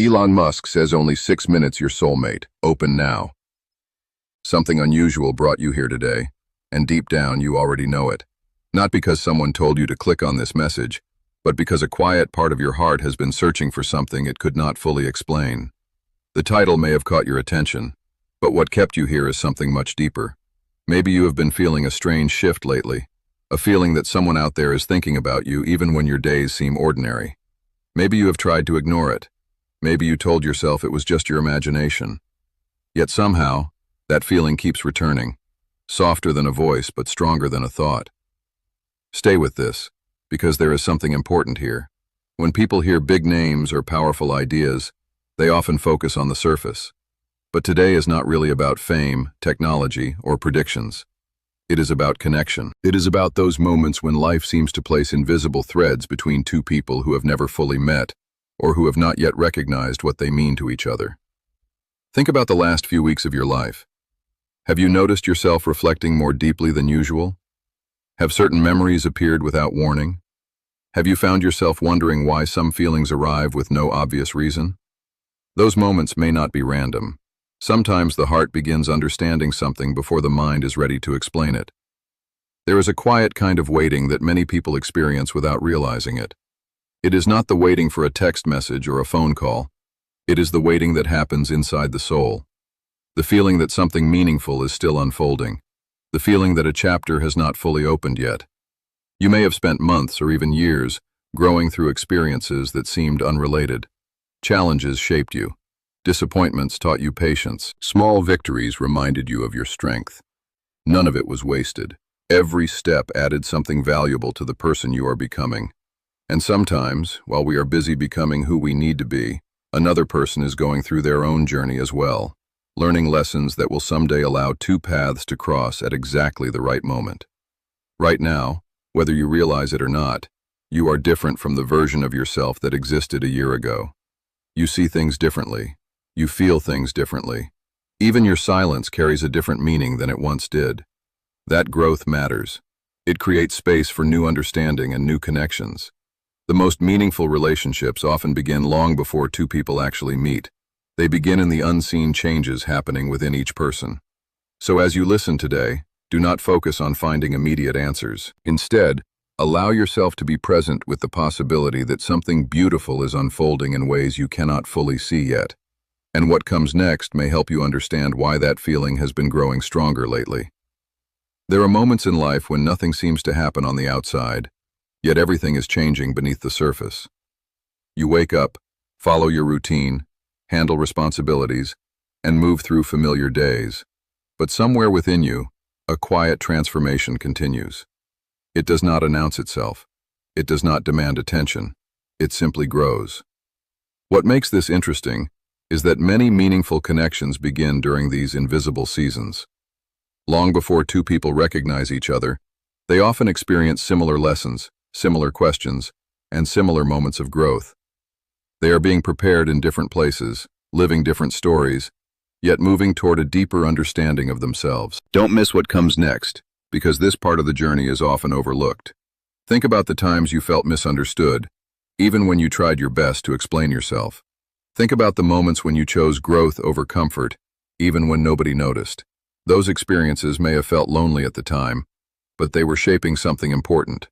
Elon Musk says only 6 minutes your soulmate. Open now. Something unusual brought you here today, and deep down you already know it. Not because someone told you to click on this message, but because a quiet part of your heart has been searching for something it could not fully explain. The title may have caught your attention, but what kept you here is something much deeper. Maybe you have been feeling a strange shift lately, a feeling that someone out there is thinking about you even when your days seem ordinary. Maybe you have tried to ignore it. Maybe you told yourself it was just your imagination. Yet somehow, that feeling keeps returning, softer than a voice but stronger than a thought. Stay with this, because there is something important here. When people hear big names or powerful ideas, they often focus on the surface. But today is not really about fame, technology, or predictions. It is about connection. It is about those moments when life seems to place invisible threads between two people who have never fully met, or who have not yet recognized what they mean to each other. Think about the last few weeks of your life. Have you noticed yourself reflecting more deeply than usual? Have certain memories appeared without warning? Have you found yourself wondering why some feelings arrive with no obvious reason? Those moments may not be random. Sometimes the heart begins understanding something before the mind is ready to explain it. There is a quiet kind of waiting that many people experience without realizing it. It is not the waiting for a text message or a phone call. It is the waiting that happens inside the soul. The feeling that something meaningful is still unfolding. The feeling that a chapter has not fully opened yet. You may have spent months or even years growing through experiences that seemed unrelated. Challenges shaped you. Disappointments taught you patience. Small victories reminded you of your strength. None of it was wasted. Every step added something valuable to the person you are becoming. And sometimes, while we are busy becoming who we need to be, another person is going through their own journey as well, learning lessons that will someday allow two paths to cross at exactly the right moment. Right now, whether you realize it or not, you are different from the version of yourself that existed a year ago. You see things differently. You feel things differently. Even your silence carries a different meaning than it once did. That growth matters. It creates space for new understanding and new connections. The most meaningful relationships often begin long before two people actually meet. They begin in the unseen changes happening within each person. So as you listen today, do not focus on finding immediate answers. Instead, allow yourself to be present with the possibility that something beautiful is unfolding in ways you cannot fully see yet. And what comes next may help you understand why that feeling has been growing stronger lately. There are moments in life when nothing seems to happen on the outside, yet everything is changing beneath the surface. You wake up, follow your routine, handle responsibilities, and move through familiar days. But somewhere within you, a quiet transformation continues. It does not announce itself. It does not demand attention. It simply grows. What makes this interesting is that many meaningful connections begin during these invisible seasons. Long before two people recognize each other, they often experience similar lessons, similar questions, and similar moments of growth. They are being prepared in different places, living different stories, yet moving toward a deeper understanding of themselves. Don't miss what comes next, because this part of the journey is often overlooked. Think about the times you felt misunderstood, even when you tried your best to explain yourself. Think about the moments when you chose growth over comfort, even when nobody noticed. Those experiences may have felt lonely at the time, but they were shaping something important.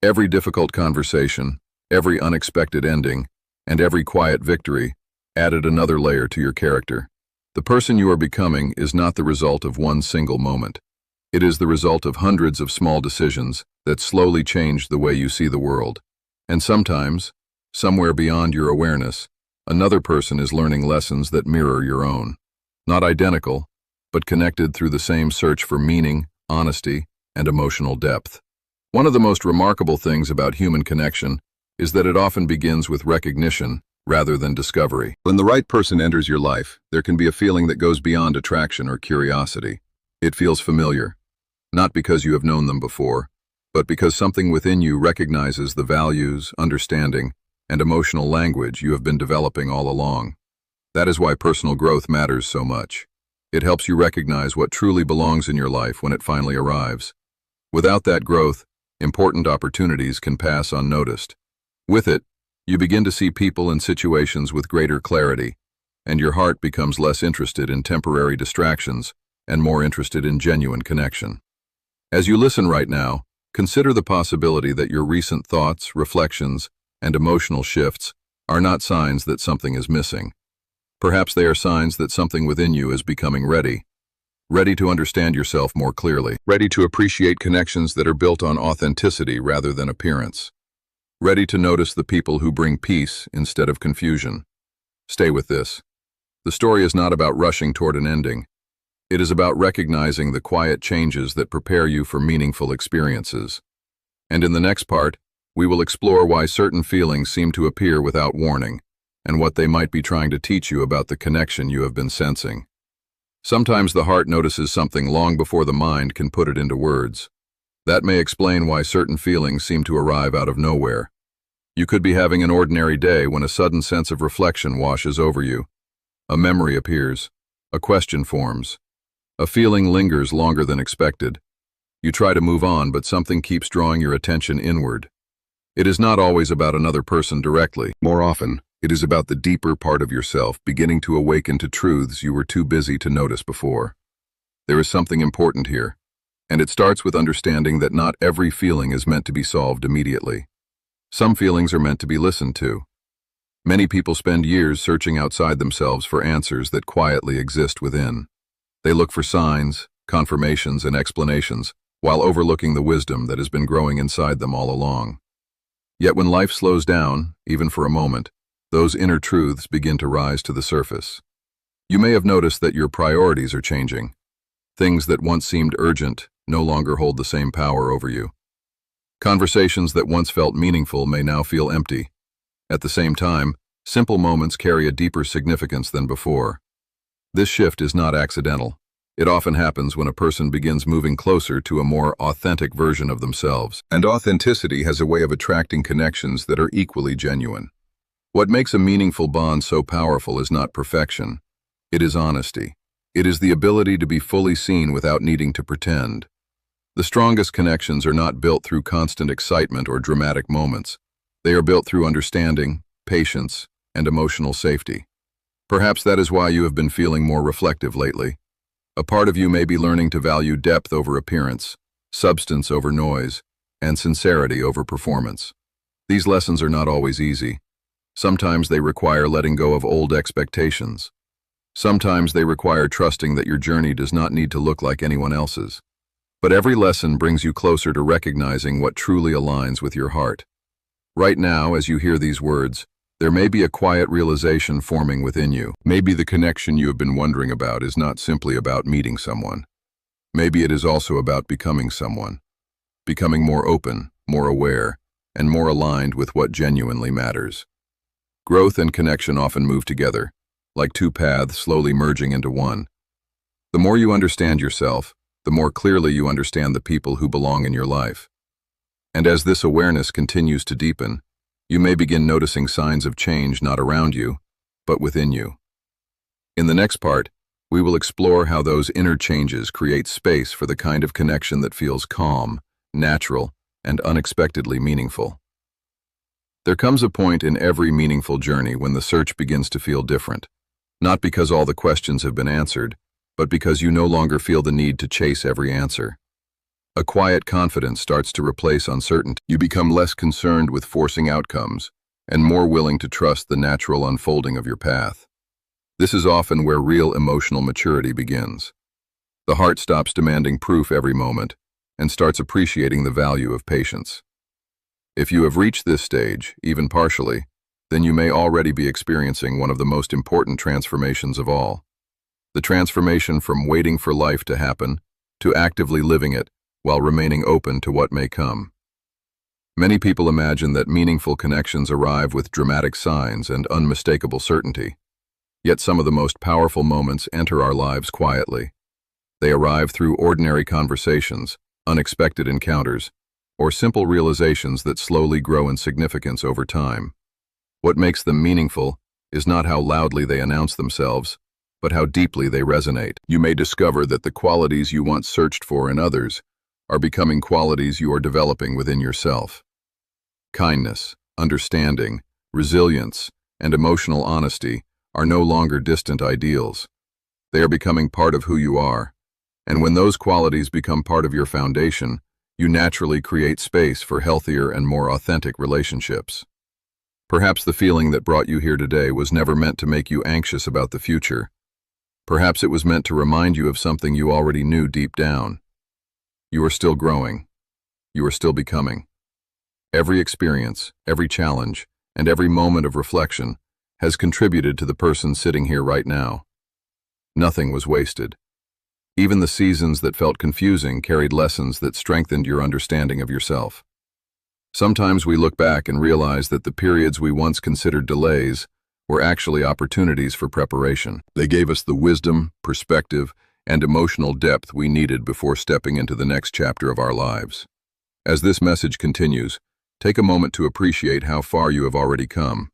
Every difficult conversation, every unexpected ending, and every quiet victory added another layer to your character. The person you are becoming is not the result of one single moment. It is the result of hundreds of small decisions that slowly changed the way you see the world. And sometimes, somewhere beyond your awareness, another person is learning lessons that mirror your own. Not identical, but connected through the same search for meaning, honesty, and emotional depth. One of the most remarkable things about human connection is that it often begins with recognition rather than discovery. When the right person enters your life, there can be a feeling that goes beyond attraction or curiosity. It feels familiar, not because you have known them before, but because something within you recognizes the values, understanding, and emotional language you have been developing all along. That is why personal growth matters so much. It helps you recognize what truly belongs in your life when it finally arrives. Without that growth, important opportunities can pass unnoticed. With it, You begin to see people and situations with greater clarity, and your heart becomes less interested in temporary distractions and more interested in genuine connection. As you listen right now, consider the possibility that your recent thoughts, reflections, and emotional shifts are not signs that something is missing. Perhaps they are signs that something within you is becoming ready to understand yourself more clearly, ready to appreciate connections that are built on authenticity rather than appearance, ready to notice the people who bring peace instead of confusion. Stay with this. The story is not about rushing toward an ending. It is about recognizing the quiet changes that prepare you for meaningful experiences. And in the next part, we will explore why certain feelings seem to appear without warning, and what they might be trying to teach you about the connection you have been sensing. Sometimes the heart notices something long before the mind can put it into words. That may explain why certain feelings seem to arrive out of nowhere. You could be having an ordinary day when a sudden sense of reflection washes over you. A memory appears. A question forms. A feeling lingers longer than expected. You try to move on, but something keeps drawing your attention inward. It is not always about another person directly. More often, it is about the deeper part of yourself beginning to awaken to truths you were too busy to notice before. There is something important here, and it starts with understanding that not every feeling is meant to be solved immediately. Some feelings are meant to be listened to. Many people spend years searching outside themselves for answers that quietly exist within. They look for signs, confirmations, and explanations, while overlooking the wisdom that has been growing inside them all along. Yet when life slows down, even for a moment, those inner truths begin to rise to the surface. You may have noticed that your priorities are changing. Things that once seemed urgent no longer hold the same power over you. Conversations that once felt meaningful may now feel empty. At the same time, simple moments carry a deeper significance than before. This shift is not accidental. It often happens when a person begins moving closer to a more authentic version of themselves. And authenticity has a way of attracting connections that are equally genuine. What makes a meaningful bond so powerful is not perfection. It is honesty. It is the ability to be fully seen without needing to pretend. The strongest connections are not built through constant excitement or dramatic moments. They are built through understanding, patience, and emotional safety. Perhaps that is why you have been feeling more reflective lately. A part of you may be learning to value depth over appearance, substance over noise, and sincerity over performance. These lessons are not always easy. Sometimes they require letting go of old expectations. Sometimes they require trusting that your journey does not need to look like anyone else's. But every lesson brings you closer to recognizing what truly aligns with your heart. Right now, as you hear these words, there may be a quiet realization forming within you. Maybe the connection you have been wondering about is not simply about meeting someone. Maybe it is also about becoming someone. Becoming more open, more aware, and more aligned with what genuinely matters. Growth and connection often move together, like two paths slowly merging into one. The more you understand yourself, the more clearly you understand the people who belong in your life. And as this awareness continues to deepen, you may begin noticing signs of change not around you, but within you. In the next part, we will explore how those inner changes create space for the kind of connection that feels calm, natural, and unexpectedly meaningful. There comes a point in every meaningful journey when the search begins to feel different, not because all the questions have been answered, but because you no longer feel the need to chase every answer. A quiet confidence starts to replace uncertainty. You become less concerned with forcing outcomes and more willing to trust the natural unfolding of your path. This is often where real emotional maturity begins. The heart stops demanding proof every moment and starts appreciating the value of patience. If you have reached this stage, even partially, then you may already be experiencing one of the most important transformations of all. The transformation from waiting for life to happen to actively living it while remaining open to what may come. Many people imagine that meaningful connections arrive with dramatic signs and unmistakable certainty. Yet some of the most powerful moments enter our lives quietly. They arrive through ordinary conversations, unexpected encounters, or simple realizations that slowly grow in significance over time. What makes them meaningful is not how loudly they announce themselves, but how deeply they resonate. You may discover that the qualities you once searched for in others are becoming qualities you are developing within yourself. Kindness, understanding, resilience, and emotional honesty are no longer distant ideals. They are becoming part of who you are. And when those qualities become part of your foundation, you naturally create space for healthier and more authentic relationships. Perhaps the feeling that brought you here today was never meant to make you anxious about the future. Perhaps it was meant to remind you of something you already knew deep down. You are still growing. You are still becoming. Every experience, every challenge, and every moment of reflection has contributed to the person sitting here right now. Nothing was wasted. Even the seasons that felt confusing carried lessons that strengthened your understanding of yourself. Sometimes we look back and realize that the periods we once considered delays were actually opportunities for preparation. They gave us the wisdom, perspective, and emotional depth we needed before stepping into the next chapter of our lives. As this message continues, take a moment to appreciate how far you have already come.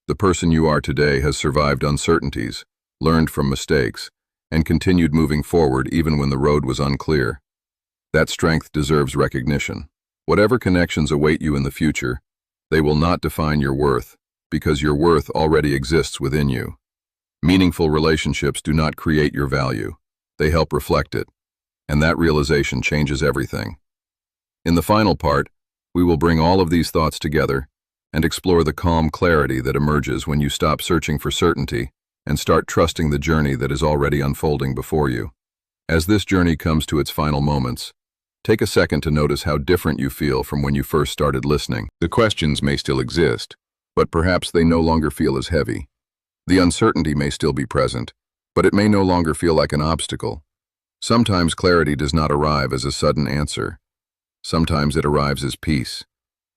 The person you are today has survived uncertainties, learned from mistakes, and continued moving forward even when the road was unclear. That strength deserves recognition. Whatever connections await you in the future, they will not define your worth, because your worth already exists within you. Meaningful relationships do not create your value. They help reflect it, and that realization changes everything. In the final part, we will bring all of these thoughts together and explore the calm clarity that emerges when you stop searching for certainty and start trusting the journey that is already unfolding before you. As this journey comes to its final moments, take a second to notice how different you feel from when you first started listening. The questions may still exist, but perhaps they no longer feel as heavy. The uncertainty may still be present, but it may no longer feel like an obstacle. Sometimes clarity does not arrive as a sudden answer. Sometimes it arrives as peace.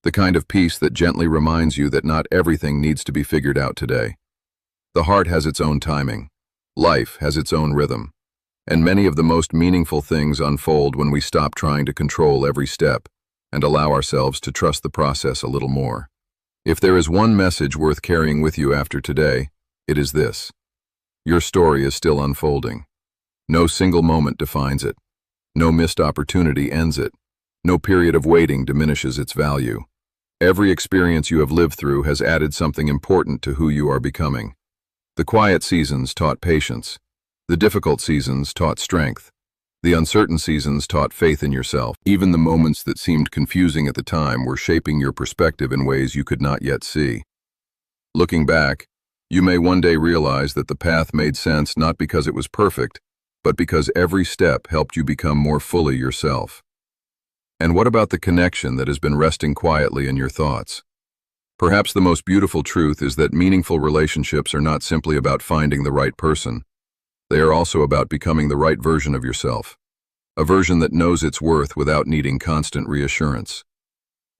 The kind of peace that gently reminds you that not everything needs to be figured out today. The heart has its own timing. Life has its own rhythm. And many of the most meaningful things unfold when we stop trying to control every step and allow ourselves to trust the process a little more. If there is one message worth carrying with you after today, it is this. Your story is still unfolding. No single moment defines it. No missed opportunity ends it. No period of waiting diminishes its value. Every experience you have lived through has added something important to who you are becoming. The quiet seasons taught patience. The difficult seasons taught strength. The uncertain seasons taught faith in yourself. Even the moments that seemed confusing at the time were shaping your perspective in ways you could not yet see. Looking back, you may one day realize that the path made sense not because it was perfect, but because every step helped you become more fully yourself. And what about the connection that has been resting quietly in your thoughts? Perhaps the most beautiful truth is that meaningful relationships are not simply about finding the right person. They are also about becoming the right version of yourself. A version that knows its worth without needing constant reassurance.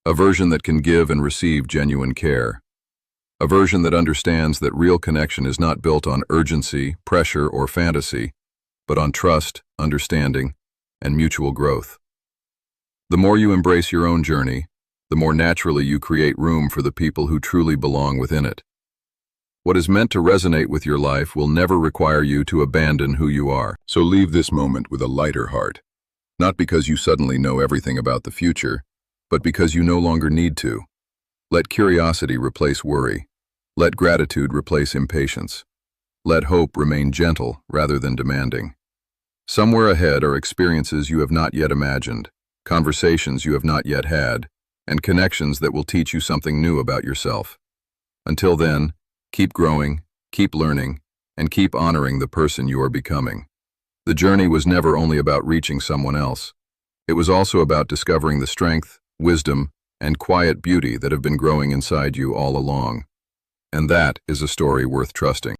A version that can give and receive genuine care. A version that understands that real connection is not built on urgency, pressure, or fantasy, but on trust, understanding, and mutual growth. The more you embrace your own journey, the more naturally you create room for the people who truly belong within it. What is meant to resonate with your life will never require you to abandon who you are. So leave this moment with a lighter heart. Not because you suddenly know everything about the future, but because you no longer need to. Let curiosity replace worry. Let gratitude replace impatience. Let hope remain gentle rather than demanding. Somewhere ahead are experiences you have not yet imagined, conversations you have not yet had, and connections that will teach you something new about yourself. Until then, keep growing, keep learning, and keep honoring the person you are becoming. The journey was never only about reaching someone else. It was also about discovering the strength, wisdom, and quiet beauty that have been growing inside you all along. And that is a story worth trusting.